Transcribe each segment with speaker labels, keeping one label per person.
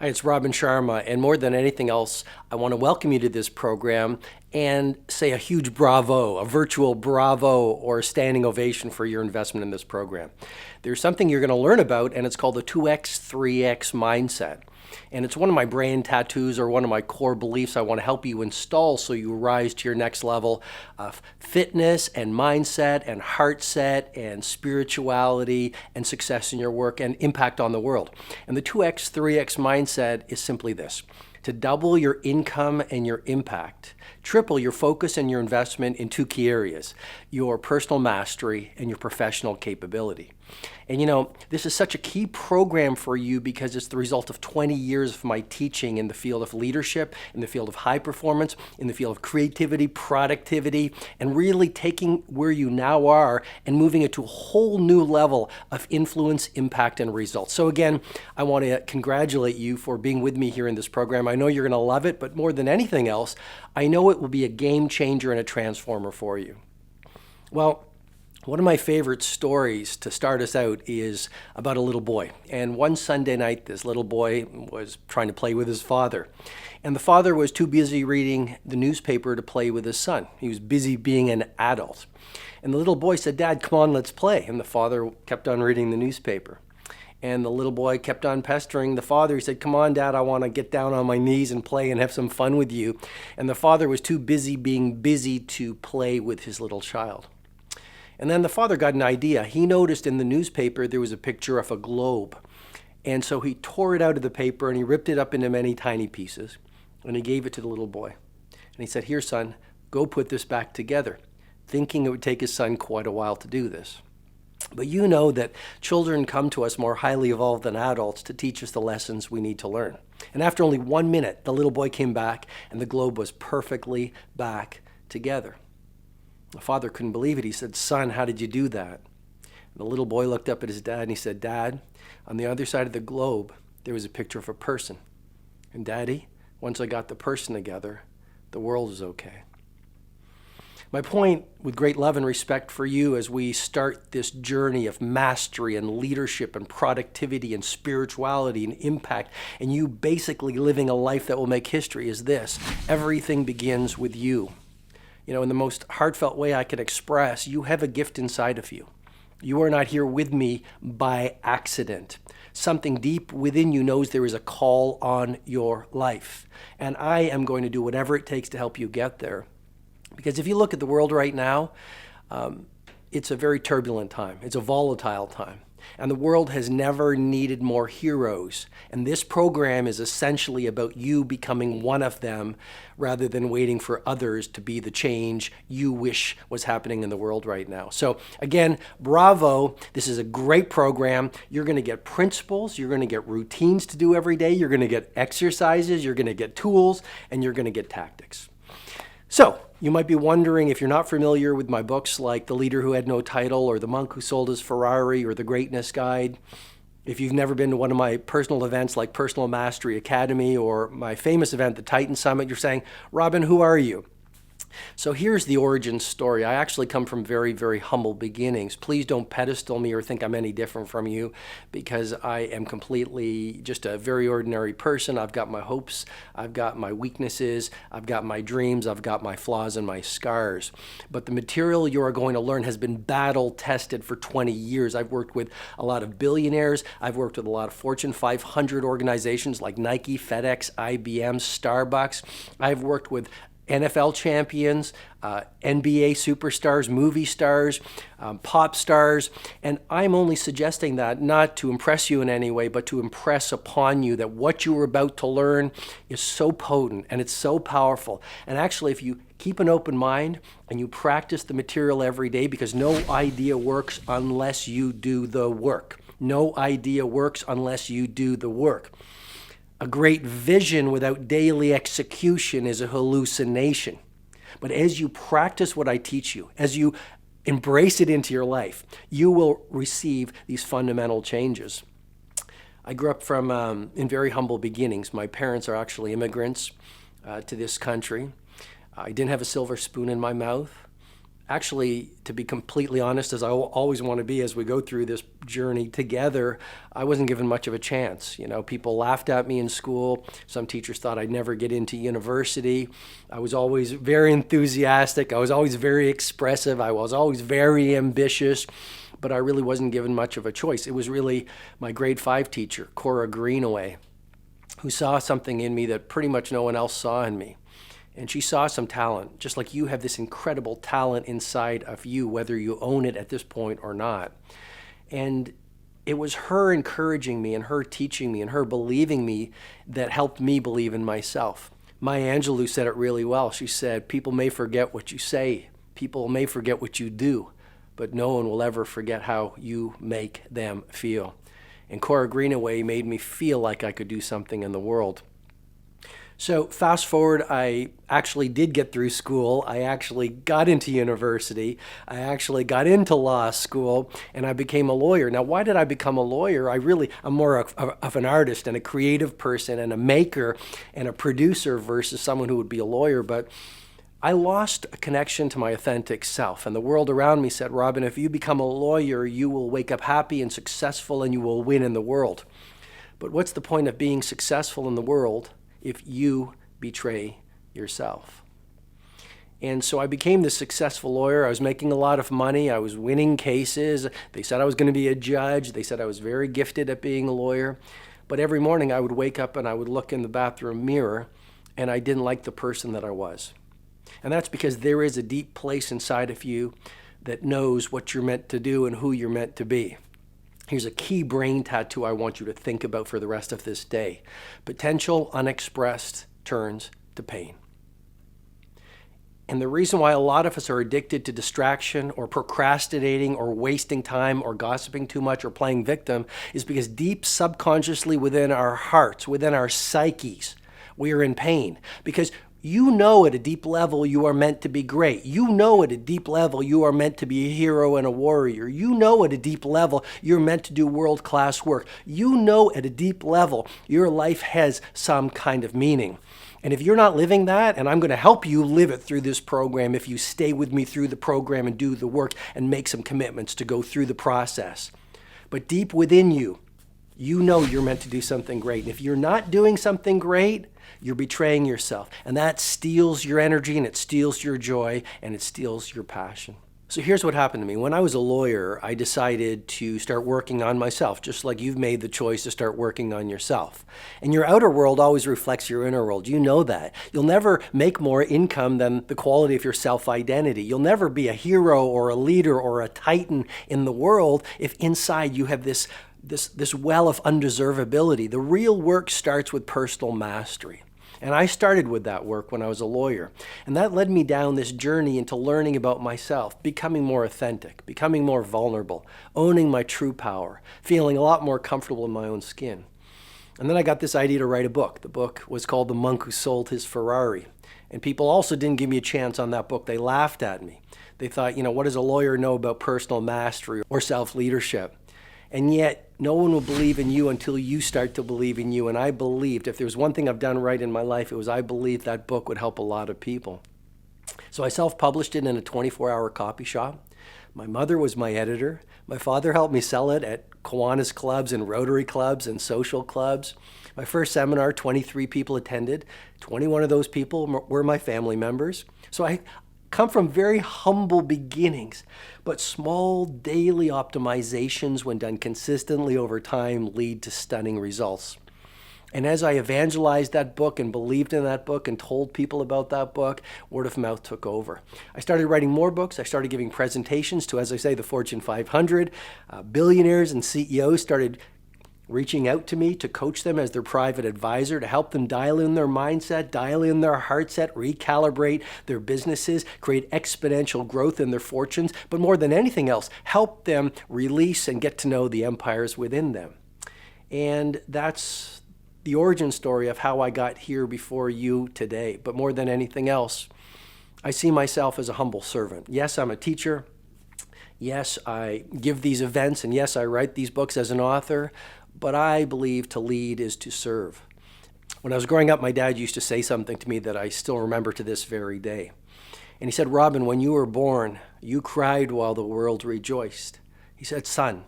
Speaker 1: Hi, it's Robin Sharma, and more than anything else, I want to welcome you to this program and say a huge bravo, a virtual bravo or a standing ovation for your investment in this program. There's something you're going to learn about, and it's called the 2x, 3x mindset. And it's one of my brain tattoos or one of my core beliefs I want to help you install so you rise to your next level of fitness and mindset and heart set and spirituality and success in your work and impact on the world. And the 2x, 3x mindset is simply this: to double your income and your impact, triple your focus and your investment in two key areas: your personal mastery and your professional capability. And you know, this is such a key program for you because it's the result of 20 years of my teaching in the field of leadership, in the field of high performance, in the field of creativity, productivity, and really taking where you now are and moving it to a whole new level of influence, impact, and results. So again, I want to congratulate you for being with me here in this program. I know you're going to love it, but more than anything else, I know it will be a game changer and a transformer for you. Well, one of my favorite stories to start us out is about a little boy. And one Sunday night, this little boy was trying to play with his father. And the father was too busy reading the newspaper to play with his son. He was busy being an adult. And the little boy said, "Dad, come on, let's play." And the father kept on reading the newspaper. And the little boy kept on pestering the father. He said, "Come on, Dad, I want to get down on my knees and play and have some fun with you." And the father was too busy being busy to play with his little child. And then the father got an idea. He noticed in the newspaper there was a picture of a globe. And so he tore it out of the paper and he ripped it up into many tiny pieces. And he gave it to the little boy. And he said, "Here, son, go put this back together," thinking it would take his son quite a while to do this. But you know that children come to us more highly evolved than adults to teach us the lessons we need to learn. And after only 1 minute, the little boy came back and the globe was perfectly back together. The father couldn't believe it. He said, "Son, how did you do that?" And the little boy looked up at his dad and he said, "Dad, on the other side of the globe, there was a picture of a person. And Daddy, once I got the person together, the world is okay." My point, with great love and respect for you as we start this journey of mastery and leadership and productivity and spirituality and impact, and you basically living a life that will make history, is this: everything begins with you. You know, in the most heartfelt way I can express, you have a gift inside of you. You are not here with me by accident. Something deep within you knows there is a call on your life. And I am going to do whatever it takes to help you get there. Because if you look at the world right now, it's a very turbulent time. It's a volatile time. And the world has never needed more heroes. And this program is essentially about you becoming one of them rather than waiting for others to be the change you wish was happening in the world right now. So again, bravo. This is a great program. You're going to get principles. You're going to get routines to do every day. You're going to get exercises. You're going to get tools. And you're going to get tactics. So, you might be wondering, if you're not familiar with my books like The Leader Who Had No Title or The Monk Who Sold His Ferrari or The Greatness Guide, if you've never been to one of my personal events like Personal Mastery Academy or my famous event, the Titan Summit, you're saying, "Robin, who are you?" So here's the origin story. I actually come from very, very humble beginnings. Please don't pedestal me or think I'm any different from you, because I am completely just a very ordinary person. I've got my hopes, I've got my weaknesses, I've got my dreams, I've got my flaws and my scars. But the material you are going to learn has been battle tested for 20 years. I've worked with a lot of billionaires. I've worked with a lot of Fortune 500 organizations like Nike, FedEx, IBM, Starbucks. I've worked with NFL champions, NBA superstars, movie stars, pop stars, and I'm only suggesting that not to impress you in any way, but to impress upon you that what you are about to learn is so potent and it's so powerful. And actually, if you keep an open mind and you practice the material every day, because no idea works unless you do the work. No idea works unless you do the work. A great vision without daily execution is a hallucination. But as you practice what I teach you, as you embrace it into your life, you will receive these fundamental changes. I grew up in very humble beginnings. My parents are actually immigrants to this country. I didn't have a silver spoon in my mouth. Actually, to be completely honest, as I always want to be as we go through this journey together, I wasn't given much of a chance. People laughed at me in school. Some teachers thought I'd never get into university. I was always very enthusiastic. I was always very expressive. I was always very ambitious, but I really wasn't given much of a choice. It was really my grade 5 teacher, Cora Greenaway, who saw something in me that pretty much no one else saw in me. And she saw some talent, just like you have this incredible talent inside of you, whether you own it at this point or not. And it was her encouraging me and her teaching me and her believing me that helped me believe in myself. Maya Angelou said it really well. She said, people may forget what you say, people may forget what you do, but no one will ever forget how you make them feel. And Cora Greenaway made me feel like I could do something in the world. So fast forward, I actually did get through school. I actually got into university. I actually got into law school, and I became a lawyer. Now, why did I become a lawyer? I'm more of an artist and a creative person and a maker and a producer versus someone who would be a lawyer. But I lost a connection to my authentic self, and the world around me said, Robin, if you become a lawyer, you will wake up happy and successful and you will win in the world. But what's the point of being successful in the world if you betray yourself? And so I became this successful lawyer. I was making a lot of money. I was winning cases. They said I was going to be a judge. They said I was very gifted at being a lawyer. But every morning I would wake up and I would look in the bathroom mirror, and I didn't like the person that I was. And that's because there is a deep place inside of you that knows what you're meant to do and who you're meant to be. Here's a key brain tattoo I want you to think about for the rest of this day. Potential unexpressed turns to pain. And the reason why a lot of us are addicted to distraction or procrastinating or wasting time or gossiping too much or playing victim is because deep subconsciously within our hearts, within our psyches, we are in pain. Because you know at a deep level you are meant to be great. You know at a deep level you are meant to be a hero and a warrior. You know at a deep level you're meant to do world-class work. You know at a deep level your life has some kind of meaning. And if you're not living that, and I'm going to help you live it through this program if you stay with me through the program and do the work and make some commitments to go through the process. But deep within you, you know you're meant to do something great. And if you're not doing something great, you're betraying yourself. And that steals your energy, and it steals your joy, and it steals your passion. So here's what happened to me. When I was a lawyer, I decided to start working on myself, just like you've made the choice to start working on yourself. And your outer world always reflects your inner world. You know that. You'll never make more income than the quality of your self-identity. You'll never be a hero or a leader or a titan in the world if inside you have this well of undeservability. The real work starts with personal mastery. And I started with that work when I was a lawyer. And that led me down this journey into learning about myself, becoming more authentic, becoming more vulnerable, owning my true power, feeling a lot more comfortable in my own skin. And then I got this idea to write a book. The book was called The Monk Who Sold His Ferrari. And people also didn't give me a chance on that book. They laughed at me. They thought, what does a lawyer know about personal mastery or self-leadership? And yet, no one will believe in you until you start to believe in you. And I believed, if there was one thing I've done right in my life, it was I believed that book would help a lot of people. So I self-published it in a 24-hour copy shop. My mother was my editor. My father helped me sell it at Kiwanis clubs and Rotary clubs and social clubs. My first seminar, 23 people attended. 21 of those people were my family members. So I come from very humble beginnings, but small daily optimizations when done consistently over time lead to stunning results. And as I evangelized that book and believed in that book and told people about that book, word of mouth took over. I started writing more books. I started giving presentations to, as I say, the Fortune 500. Billionaires and CEOs started reaching out to me to coach them as their private advisor, to help them dial in their mindset, dial in their heart set, recalibrate their businesses, create exponential growth in their fortunes, but more than anything else, help them release and get to know the empires within them. And that's the origin story of how I got here before you today. But more than anything else, I see myself as a humble servant. Yes, I'm a teacher. Yes, I give these events, and yes, I write these books as an author. But I believe to lead is to serve. When I was growing up, my dad used to say something to me that I still remember to this very day. And he said, Robin, when you were born, you cried while the world rejoiced. He said, son,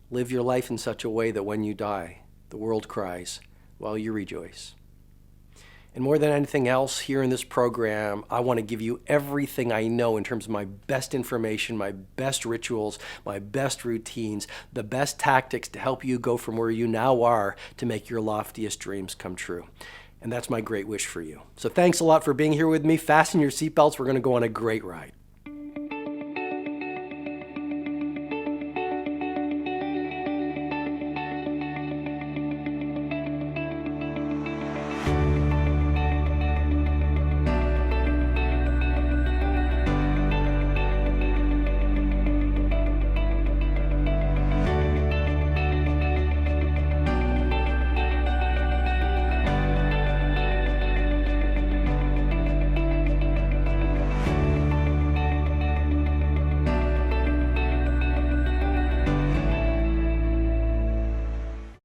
Speaker 1: live your life in such a way that when you die, the world cries while you rejoice. And more than anything else, here in this program, I want to give you everything I know in terms of my best information, my best rituals, my best routines, the best tactics to help you go from where you now are to make your loftiest dreams come true. And that's my great wish for you. So thanks a lot for being here with me. Fasten your seatbelts. We're going to go on a great ride.